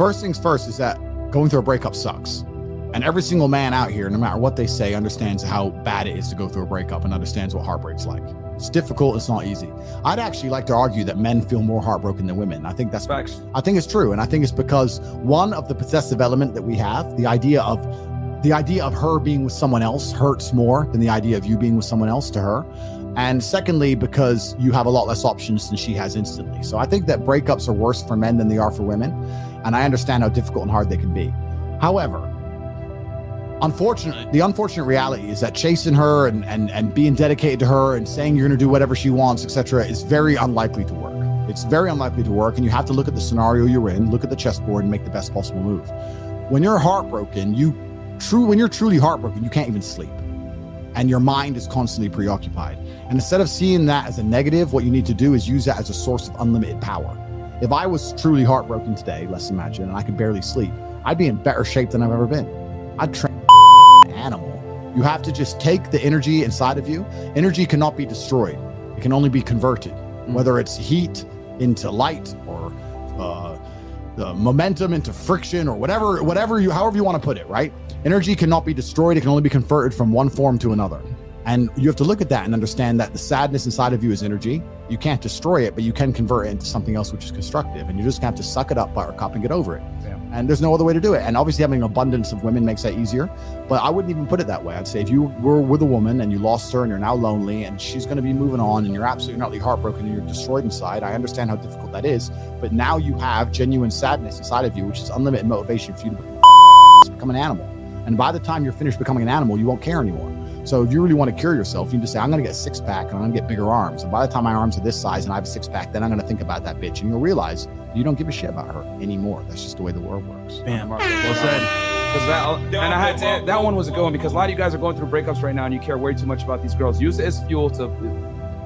First things first is that going through a breakup sucks. And every single man out here, no matter what they say, understands how bad it is to go through a breakup and understands what heartbreak's like. It's difficult. It's not easy. I'd actually like to argue that men feel more heartbroken than women. I think that's facts. I think it's true. And I think it's because one of the possessive element that we have, the idea of her being with someone else hurts more than the idea of you being with someone else to her. And secondly, because you have a lot less options than she has instantly. So I think that breakups are worse for men than they are for women. And I understand how difficult and hard they can be. However, unfortunately, the unfortunate reality is that chasing her and being dedicated to her and saying you're going to do whatever she wants, etc., is very unlikely to work. It's very unlikely to work. And you have to look at the scenario you're in, look at the chessboard, and make the best possible move. When you're heartbroken, when you're truly heartbroken, you can't even sleep. And your mind is constantly preoccupied. And instead of seeing that as a negative, what you need to do is use that as a source of unlimited power. If I was truly heartbroken today, let's imagine, and I could barely sleep, I'd be in better shape than I've ever been. I'd train an animal. You have to just take the energy inside of you. Energy cannot be destroyed. It can only be converted, whether it's heat into light or the momentum into friction or however you want to put it, right? Energy cannot be destroyed. It can only be converted from one form to another. And you have to look at that and understand that the sadness inside of you is energy. You can't destroy it, but you can convert it into something else which is constructive. And you just have to suck it up, buttercup, and get over it. Yeah. And there's no other way to do it. And obviously having an abundance of women makes that easier. But I wouldn't even put it that way. I'd say if you were with a woman and you lost her and you're now lonely and she's going to be moving on and you're absolutely utterly heartbroken and you're destroyed inside, I understand how difficult that is. But now you have genuine sadness inside of you, which is unlimited motivation for you to become an animal. And by the time you're finished becoming an animal, you won't care anymore. So if you really want to cure yourself, you need to say, I'm going to get a six-pack and I'm going to get bigger arms. And by the time my arms are this size and I have a six-pack, then I'm going to think about that bitch. And you'll realize you don't give a shit about her anymore. That's just the way the world works. Bam. Well said. And I had to add, that one was a good one because a lot of you guys are going through breakups right now and you care way too much about these girls. Use it as fuel to,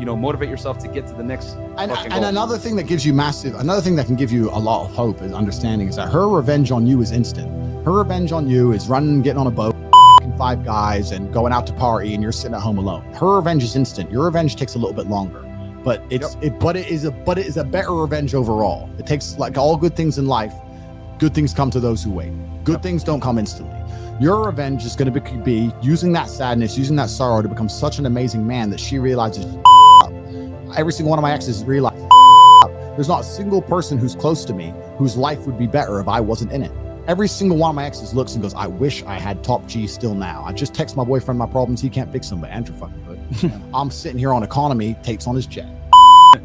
motivate yourself to get to the next. And another thing that gives you another thing that can give you a lot of hope and understanding is that her revenge on you is instant. Her revenge on you is running, getting on a boat, five guys and going out to party and you're sitting at home alone. Her revenge is instant. Your revenge takes a little bit longer, but it is a better revenge overall. It takes, like all good things in life, good things come to those who wait. Good things don't come instantly. Your revenge is going to be using that sadness, using that sorrow to become such an amazing man that she realizes every single one of my exes realized there's not a single person who's close to me whose life would be better if I wasn't in it. Every single one of my exes looks and goes, I wish I had top G still now. I just text my boyfriend my problems. He can't fix them, but Andrew fucking could. I'm sitting here on economy, Tate's on his jet.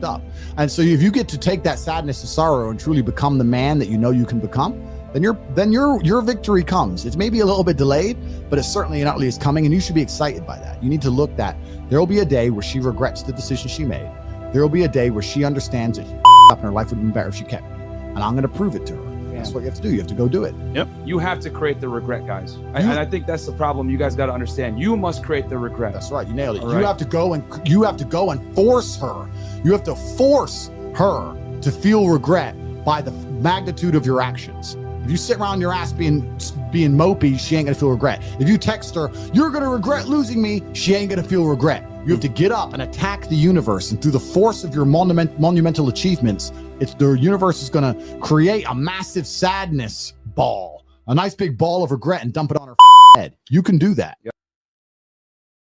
Up. And so if you get to take that sadness and sorrow and truly become the man that you know you can become, then your victory comes. It's maybe a little bit delayed, but it's certainly not is coming, and you should be excited by that. You need to look that there will be a day where she regrets the decision she made. There will be a day where she understands that she up and her life would have been better if she kept me. And I'm going to prove it to her. That's what you have to do. You have to go do it. Yep. You have to create the regret, guys. And I think that's the problem. You guys got to understand. You must create the regret. That's right. You nailed it. You have to go and force her. You have to force her to feel regret by the magnitude of your actions. If you sit around your ass being mopey, she ain't gonna feel regret. If you text her, you're gonna regret losing me, she ain't gonna feel regret. You have to get up and attack the universe, and through the force of your monumental achievements, the universe is gonna create a massive sadness ball, a nice big ball of regret, and dump it on her head. You can do that. Yep.